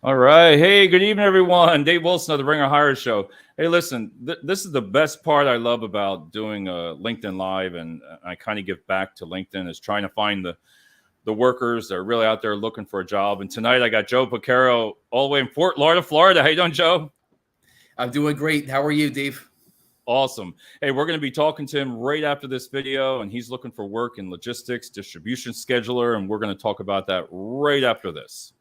All right. Hey, good evening, everyone. Dave Wilson of the Ringer Hire Show. Hey, listen, this is the best part I love about doing LinkedIn Live, and I kind of give back to LinkedIn is trying to find the workers that are really out there looking for a job. And tonight I got Joe Picurro all the way in Fort Lauderdale, Florida. How you doing, Joe? I'm doing great. How are you, Dave? Awesome. Hey, we're going to be talking to him right after this video, and he's looking for work in logistics, distribution scheduler, and we're going to talk about that right after this.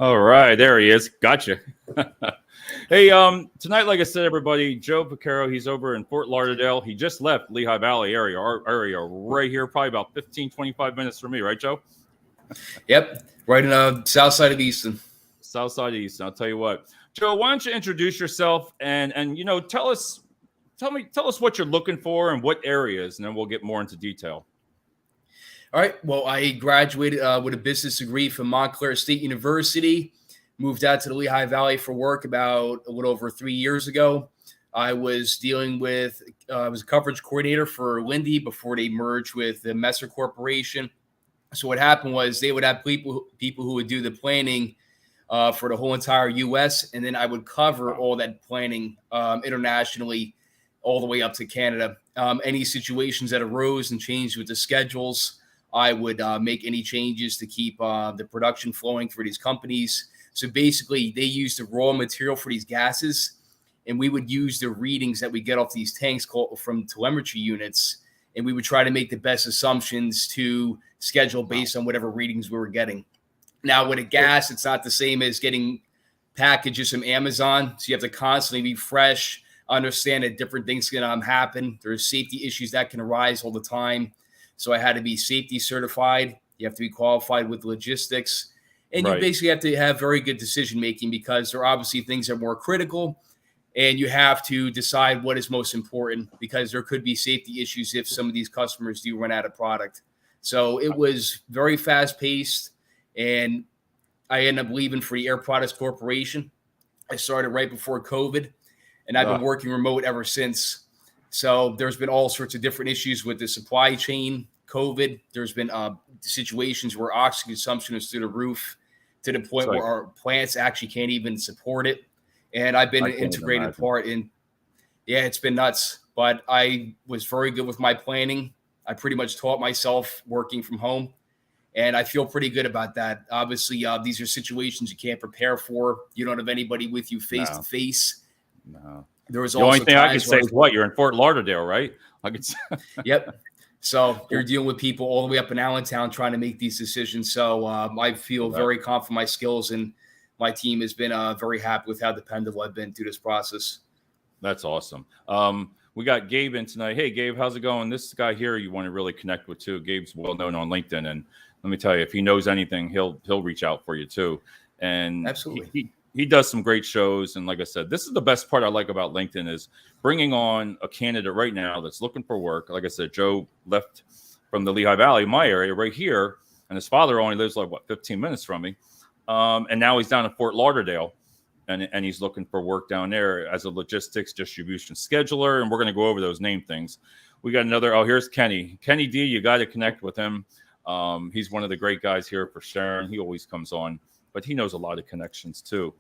All right, there he is. Gotcha. Hey, tonight, like I said, everybody, Joe Picurro, he's over in Fort Lauderdale. He just left Lehigh Valley area, our area right here, probably about 15, 25 minutes from me, right, Joe? Yep, right in the south side of Easton. South side of Easton. I'll tell you what. Joe, why don't you introduce yourself and tell us what you're looking for and what areas, and then we'll get more into detail. All right. Well, I graduated with a business degree from Montclair State University, moved out to the Lehigh Valley for work about a little over 3 years ago. I was dealing with, I was a coverage coordinator for Lindy before they merged with the Messer Corporation. So what happened was they would have people who would do the planning for the whole entire U.S., and then I would cover all that planning internationally all the way up to Canada. Any situations that arose and changed with the schedules, I would make any changes to keep the production flowing for these companies. So basically, they use the raw material for these gases, and we would use the readings that we get off these tanks from telemetry units, and we would try to make the best assumptions to schedule based on whatever readings we were getting. Now, with a gas, it's not the same as getting packages from Amazon, so you have to constantly refresh, understand that different things can happen. There's safety issues that can arise all the time. So I had to be safety certified. You have to be qualified with logistics. And you basically have to have very good decision-making because there are obviously things that are more critical. And you have to decide what is most important because there could be safety issues if some of these customers do run out of product. So it was very fast-paced. And I ended up leaving for the Air Products Corporation. I started right before COVID. And I've been working remote ever since. So there's been all sorts of different issues with the supply chain, COVID. There's been situations where oxygen consumption is through the roof to the point where our plants actually can't even support it. And I've been an integrated part in, it's been nuts. But I was very good with my planning. I pretty much taught myself working from home. And I feel pretty good about that. Obviously, these are situations you can't prepare for. You don't have anybody with you face to face. No. There was the only thing I could say is what? You're in Fort Lauderdale, right? I could say. Yep. So you're dealing with people all the way up in Allentown trying to make these decisions. So I feel very confident in my skills, and my team has been very happy with how dependable I've been through this process. That's awesome. We got Gabe in tonight. Hey, Gabe, how's it going? This guy here you want to really connect with too. Gabe's well known on LinkedIn, and let me tell you, if he knows anything, he'll reach out for you too. And absolutely. He does some great shows. And like I said, this is the best part I like about LinkedIn is bringing on a candidate right now that's looking for work. Like I said, Joe left from the Lehigh Valley, my area right here. And his father only lives 15 minutes from me. And now he's down in Fort Lauderdale and he's looking for work down there as a logistics distribution scheduler. And we're going to go over those name things. We got another. Oh, here's Kenny. Kenny D, you got to connect with him. He's one of the great guys here for Sharon. He always comes on. But he knows a lot of connections too.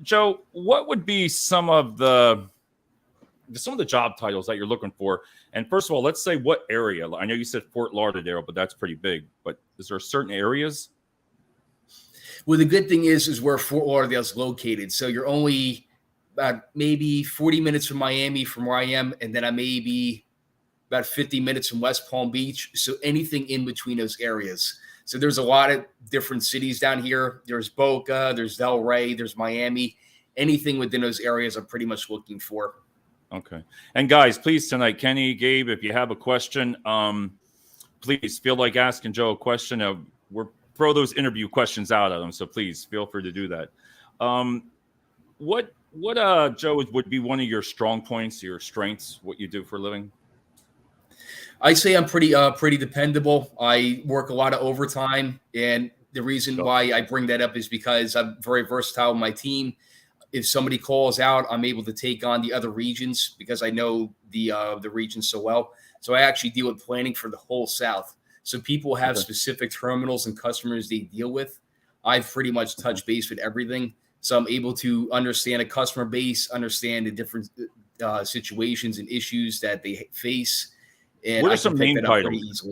Joe, what would be some of the job titles that you're looking for? And first of all, let's say what area. I know you said Fort Lauderdale, but that's pretty big. But is there certain areas? Well, the good thing is where Fort Lauderdale is located. So you're only about maybe 40 minutes from Miami from where I am, and then I may be about 50 minutes from West Palm Beach. So anything in between those areas. So there's a lot of different cities down here. There's Boca, there's Delray, there's Miami. Anything within those areas I'm pretty much looking for. Okay. And guys, please tonight, Kenny, Gabe, if you have a question, please feel like asking Joe a question. We're throw those interview questions out at him. So please feel free to do that. What Joe, would be one of your strong points, your strengths, what you do for a living? I say I'm pretty dependable. I work a lot of overtime, and the reason why I bring that up is because I'm very versatile with my team. If somebody calls out, I'm able to take on the other regions because I know the region so well. So I actually deal with planning for the whole South. So people have specific terminals and customers they deal with. I've pretty much touched base with everything. So I'm able to understand a customer base, understand the different situations and issues that they face. And what are some name titles?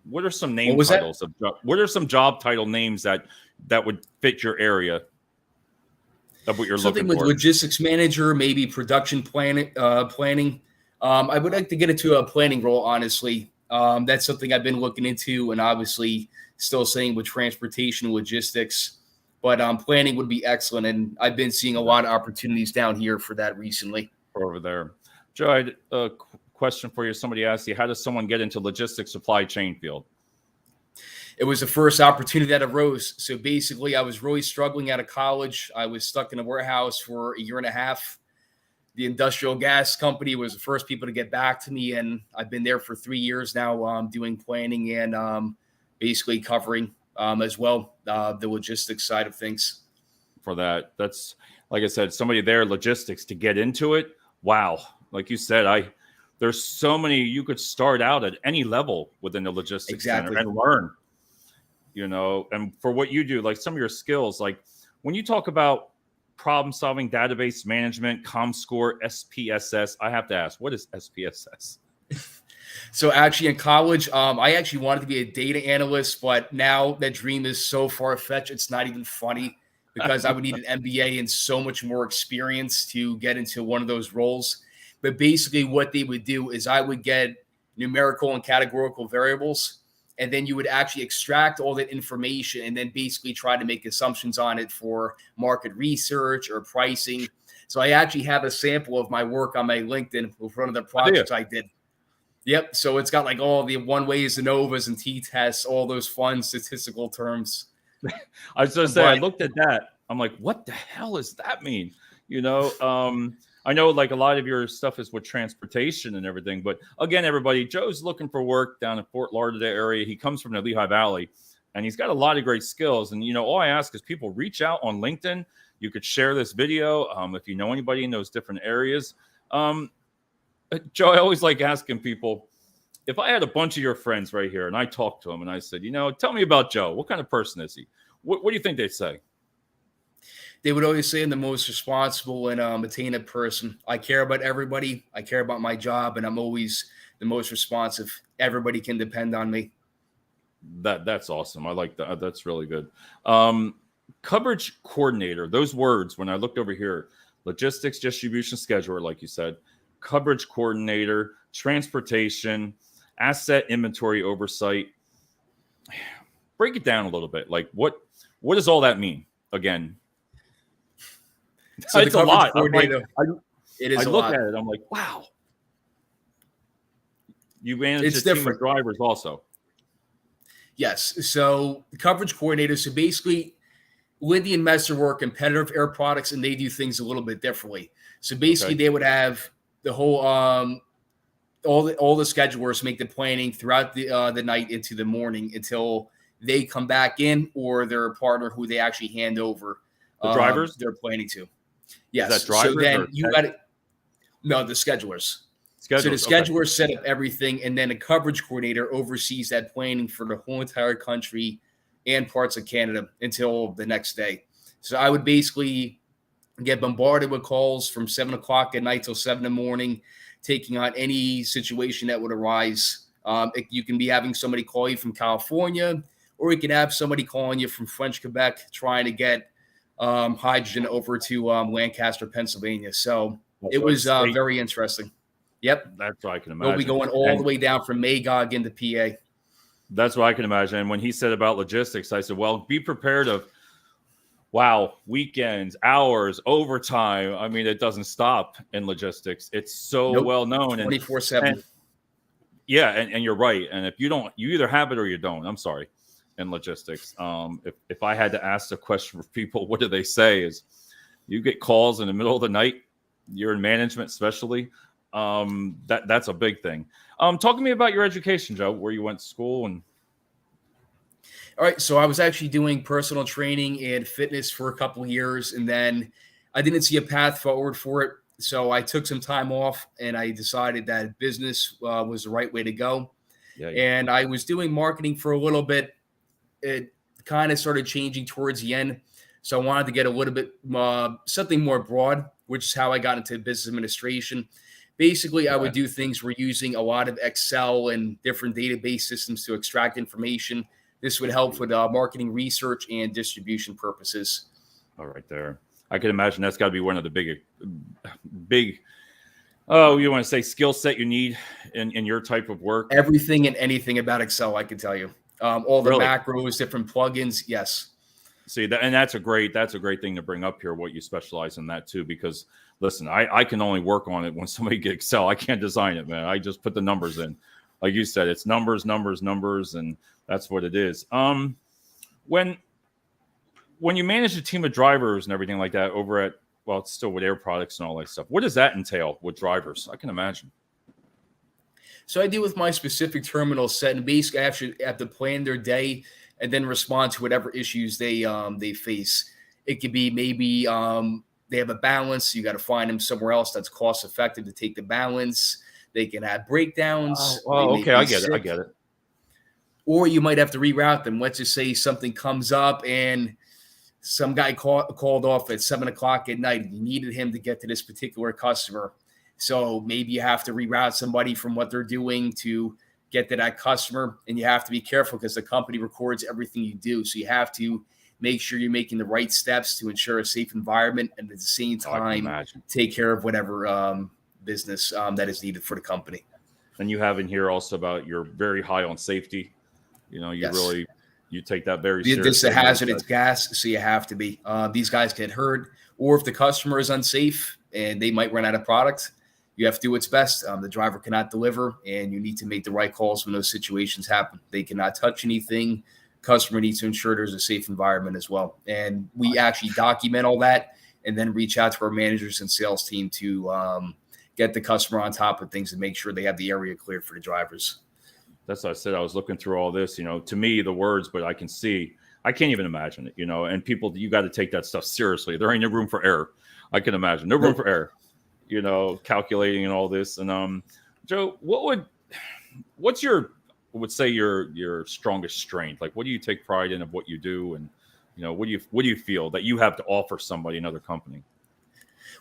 What are some name titles of what are some job title names that would fit your area of what you're Something looking for? Something with logistics manager, maybe production planning. I would like to get into a planning role, honestly. That's something I've been looking into, and obviously still saying with transportation logistics. But planning would be excellent, and I've been seeing a lot of opportunities down here for that recently. Over there. Joe, I had a question for you. Somebody asked you, how does someone get into logistics supply chain field? It was the first opportunity that arose. So basically, I was really struggling out of college. I was stuck in a warehouse for a year and a half. The industrial gas company was the first people to get back to me, and I've been there for 3 years now, doing planning and basically covering as well the logistics side of things. For that, that's like I said, somebody there, logistics to get into it. Wow, like you said, there's so many. You could start out at any level within the logistics center and learn. You know, and for what you do, like some of your skills, like when you talk about problem solving, database management, ComScore, SPSS. I have to ask, what is SPSS? So actually in college, I actually wanted to be a data analyst, but now that dream is so far-fetched, it's not even funny because I would need an MBA and so much more experience to get into one of those roles. But basically what they would do is I would get numerical and categorical variables, and then you would actually extract all that information and then basically try to make assumptions on it for market research or pricing. So I actually have a sample of my work on my LinkedIn with one of the projects I did. Yep. So it's got like all the one-ways, ANOVAs, and t-tests, all those fun statistical terms. I was going to say, I looked at that. I'm like, what the hell does that mean? You know, I know like a lot of your stuff is with transportation and everything, but again, everybody, Joe's looking for work down in Fort Lauderdale area. He comes from the Lehigh Valley and he's got a lot of great skills. And, you know, all I ask is people reach out on LinkedIn. You could share this video if you know anybody in those different areas. Joe, I always like asking people, if I had a bunch of your friends right here and I talked to them and I said, you know, tell me about Joe. What kind of person is he? What do you think they'd say? They would always say I'm the most responsible and attentive person. I care about everybody. I care about my job, and I'm always the most responsive. Everybody can depend on me. That's awesome. I like that. That's really good. Coverage coordinator. Those words, when I looked over here, logistics, distribution, scheduler, like you said, coverage coordinator, transportation, asset inventory oversight. Break it down a little bit. Like what does all that mean? Again. So it's a lot. It is I look at it. I'm like, wow. You manage a team of drivers also. Yes. So the coverage coordinator. So basically, Lindy and Messer work competitive air products, and they do things a little bit differently. So basically, they would have the whole all the schedulers make the planning throughout the night into the morning until they come back in, or their partner who they actually hand over the drivers they're planning to. Yes. Is that drivers? So then you got it. No, the schedulers. So the schedulers set up everything, and then a coverage coordinator oversees that planning for the whole entire country and parts of Canada until the next day. So I would basically get bombarded with calls from 7 o'clock at night till 7 in the morning, taking on any situation that would arise. You can be having somebody call you from California, or you can have somebody calling you from French Quebec trying to get hydrogen over to Lancaster, Pennsylvania. So That's it what was very interesting. Yep. That's what I can They'll be imagine. going all the way down from Magog into PA. That's what I can imagine. And when he said about logistics, I said, well, be prepared of, wow, weekends, hours, overtime. I mean, it doesn't stop in logistics. It's so well known. 24/7. Yeah, and you're right. And if you don't, you either have it or you don't. I'm sorry, in logistics. If I had to ask the question for people, what do they say? Is you get calls in the middle of the night, you're in management, especially. That's a big thing. Talk to me about your education, Joe, where you went to school and. All right, so I was actually doing personal training and fitness for a couple of years, and then I didn't see a path forward for it. So I took some time off, and I decided that business was the right way to go. Yeah. And I was doing marketing for a little bit. It kind of started changing towards the end. So I wanted to get a little bit something more broad, which is how I got into business administration. Basically, I would do things we're using a lot of Excel and different database systems to extract information. This would help with marketing research and distribution purposes. All right, there. I can imagine that's got to be one of the big, oh, you want to say skill set you need in your type of work? Everything and anything about Excel, I can tell you. All the Really? macros, different plugins, yes. See, and that's a great thing to bring up here, what you specialize in that too, because listen, I can only work on it when somebody gets Excel. I can't design it, man. I just put the numbers in. Like you said, it's numbers, and that's what it is. When you manage a team of drivers and everything like that over at, well, it's still with Air Products and all that stuff, what does that entail with drivers? I can imagine. So I deal with my specific terminal set, and basically I actually have to plan their day and then respond to whatever issues they face. It could be maybe they have a balance. You got to find them somewhere else that's cost effective to take the balance. They can have breakdowns. Oh, okay, I get it. Or you might have to reroute them. Let's just say something comes up and some guy called off at 7:00 at night. You needed him to get to this particular customer. So maybe you have to reroute somebody from what they're doing to get to that customer. And you have to be careful because the company records everything you do. So you have to make sure you're making the right steps to ensure a safe environment and at the same time take care of whatever business that is needed for the company. And you have in here also about you're very high on safety. You know, you take that very seriously. This is a hazardous gas, so you have to be. These guys get hurt, or if the customer is unsafe and they might run out of product, you have to do what's best. The driver cannot deliver, and you need to make the right calls when those situations happen. They cannot touch anything. Customer needs to ensure there's a safe environment as well. And we actually document all that and then reach out to our managers and sales team to get the customer on top of things and make sure they have the area cleared for the drivers. That's what I said. I was looking through all this, to me, the words, but I can see, I can't even imagine it, and people, you got to take that stuff seriously. There ain't no room for error. I can imagine no room for error, calculating and all this. And Joe, what's your strongest strength? Like, what do you take pride in of what you do? And, what do you feel that you have to offer somebody, another company?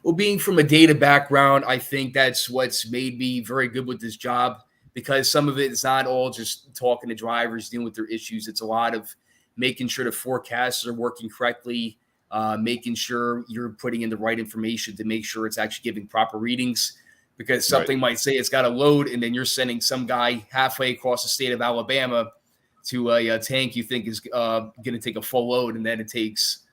Well, being from a data background, I think that's what's made me very good with this job, because some of it is not all just talking to drivers, dealing with their issues. It's a lot of making sure the forecasts are working correctly, making sure you're putting in the right information to make sure it's actually giving proper readings, because something might say it's got a load, and then you're sending some guy halfway across the state of Alabama to a tank you think is going to take a full load, and then it takes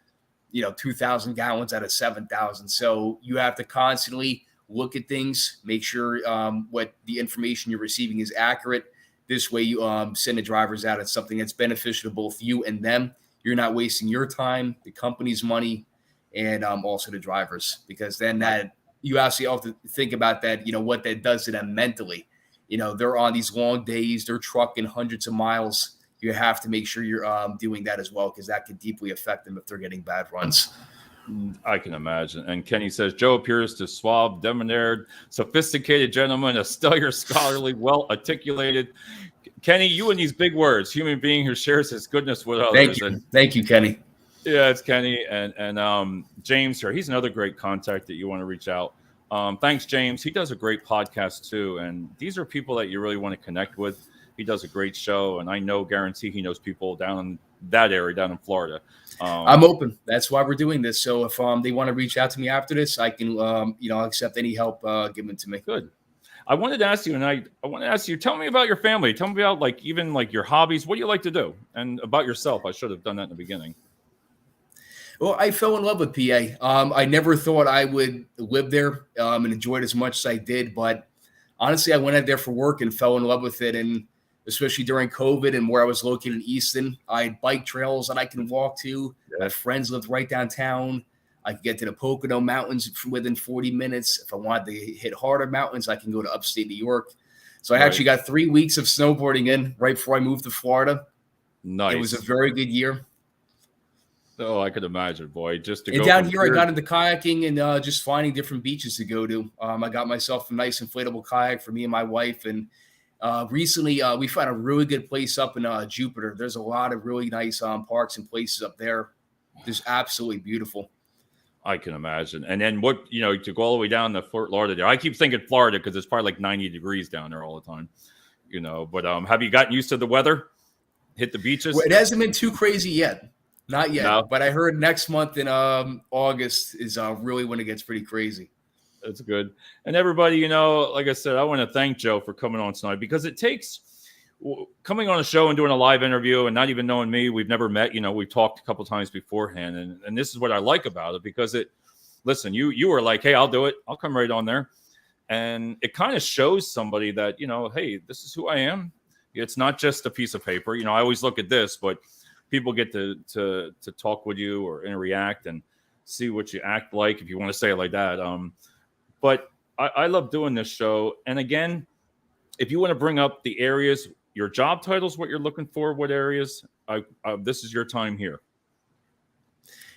2,000 gallons out of 7,000. So you have to constantly look at things, make sure what the information you're receiving is accurate. This way you send the drivers out at something that's beneficial to both you and them. You're not wasting your time, the company's money, and also the drivers, because then that you actually have to think about that, what that does to them mentally. They're on these long days, they're trucking hundreds of miles. You have to make sure you're doing that as well, because that could deeply affect them if they're getting bad runs. I can imagine. And Kenny says, Joe appears to suave, debonair, sophisticated gentleman, a stellar, scholarly, well-articulated. Kenny, you and these big words, human being who shares his goodness with others. Thank you, Kenny. Yeah, it's Kenny. And James here, he's another great contact that you want to reach out. Thanks, James. He does a great podcast too. And these are people that you really want to connect with. He does a great show, and I know, guarantee he knows people down in that area, down in Florida. I'm open. That's why we're doing this. So if they want to reach out to me after this, I can, I'll accept any help given to me. Good. I wanted to ask you, and I want to ask you, tell me about your family. Tell me about even your hobbies. What do you like to do? And about yourself. I should have done that in the beginning. Well, I fell in love with PA. I never thought I would live there and enjoy it as much as I did. But honestly, I went out there for work and fell in love with it. And especially during COVID and where I was located in Easton, I had bike trails that I can walk to. Yeah. My friends lived right downtown. I could get to the Pocono Mountains within 40 minutes. If I wanted to hit harder mountains, I can go to upstate New York. So I actually got 3 weeks of snowboarding in right before I moved to Florida. Nice. It was a very good year. Oh, I could imagine, boy. Just to and go down here, I got into kayaking and just finding different beaches to go to. I got myself a nice inflatable kayak for me and my wife. And recently, we found a really good place up in Jupiter. There's a lot of really nice parks and places up there. Just absolutely beautiful. I can imagine. And then to go all the way down to Fort Lauderdale. I keep thinking Florida because it's probably like 90 degrees down there all the time. But have you gotten used to the weather? Hit the beaches? Well, it hasn't been too crazy yet. Not yet. No. But I heard next month in August is really when it gets pretty crazy. That's good. And everybody, like I said, I want to thank Joe for coming on tonight because it takes coming on a show and doing a live interview and not even knowing me. We've never met, we've talked a couple times beforehand. And this is what I like about it because listen, you were like, hey, I'll do it. I'll come right on there. And it kind of shows somebody that, hey, this is who I am. It's not just a piece of paper. I always look at this, but people get to talk with you or interact and see what you act like, if you want to say it like that. But I love doing this show. And again, if you want to bring up the areas, your job titles, what you're looking for, what areas, this is your time here.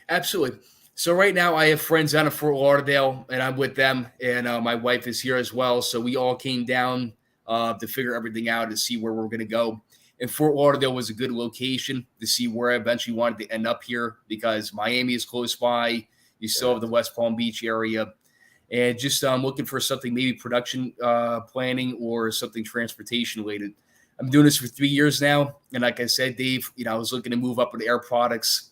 Absolutely. So right now I have friends down in Fort Lauderdale and I'm with them and my wife is here as well. So we all came down to figure everything out and see where we're going to go. And Fort Lauderdale was a good location to see where I eventually wanted to end up here because Miami is close by. You still have the West Palm Beach area. And just looking for something maybe production planning or something transportation related. I'm doing this for 3 years now. And like I said, Dave, I was looking to move up with Air Products.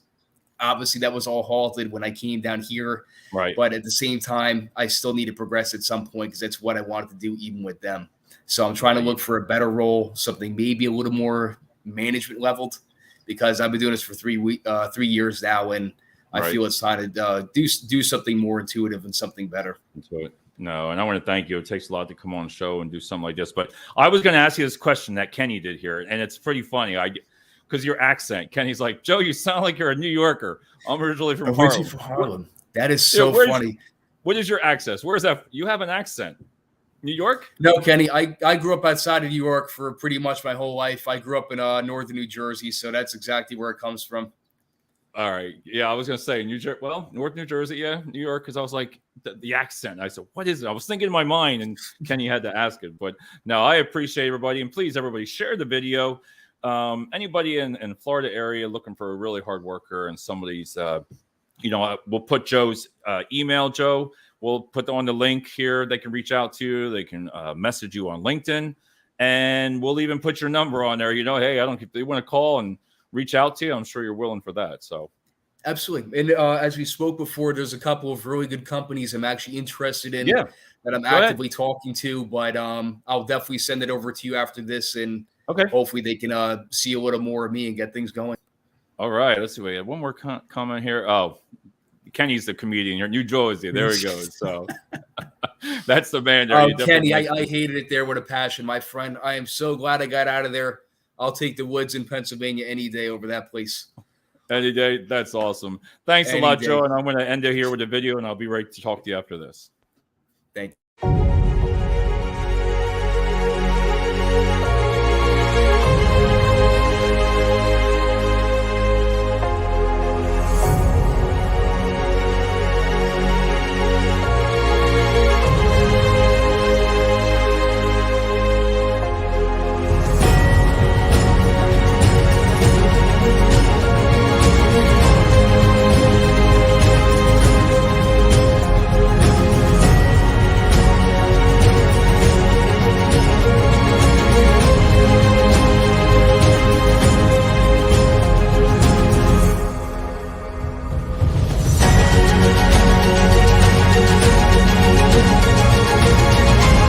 Obviously, that was all halted when I came down here. Right. But at the same time, I still need to progress at some point because that's what I wanted to do even with them. So I'm trying to look for a better role, something maybe a little more management leveled because I've been doing this for 3 years now. And I feel it's time to do something more intuitive and something better. No, and I want to thank you. It takes a lot to come on the show and do something like this. But I was going to ask you this question that Kenny did here, and it's pretty funny. Because your accent, Kenny's like, Joe, you sound like you're a New Yorker. I'm originally from Harlem. That is so funny. What is your accent? Where is that? You have an accent. New York? No, Kenny. I grew up outside of New York for pretty much my whole life. I grew up in northern New Jersey, so that's exactly where it comes from. All right. Yeah, I was going to say North New Jersey, yeah, New York, because I was like, the accent. I said, what is it? I was thinking in my mind, and Kenny had to ask it. But no, I appreciate everybody. And please, everybody, share the video. Anybody in Florida area looking for a really hard worker and somebody's, we'll put Joe's email, Joe. We'll put on the link here. They can reach out to you. They can message you on LinkedIn. And we'll even put your number on there. Hey, if they want to call and reach out to you, I'm sure you're willing for that. So, absolutely. And as we spoke before, there's a couple of really good companies I'm actually interested in that I'm actively talking to. But I'll definitely send it over to you after this, and hopefully they can see a little more of me and get things going. All right, let's see. We have one more comment here. Oh, Kenny's the comedian. You're New Jersey. There he goes. So that's the man. Oh, Kenny, I hated it there with a passion, my friend. I am so glad I got out of there. I'll take the woods in Pennsylvania any day over that place. Any day. That's awesome. Thanks a lot, Joe. And I'm going to end it here with a video, and I'll be right to talk to you after this. Thank you.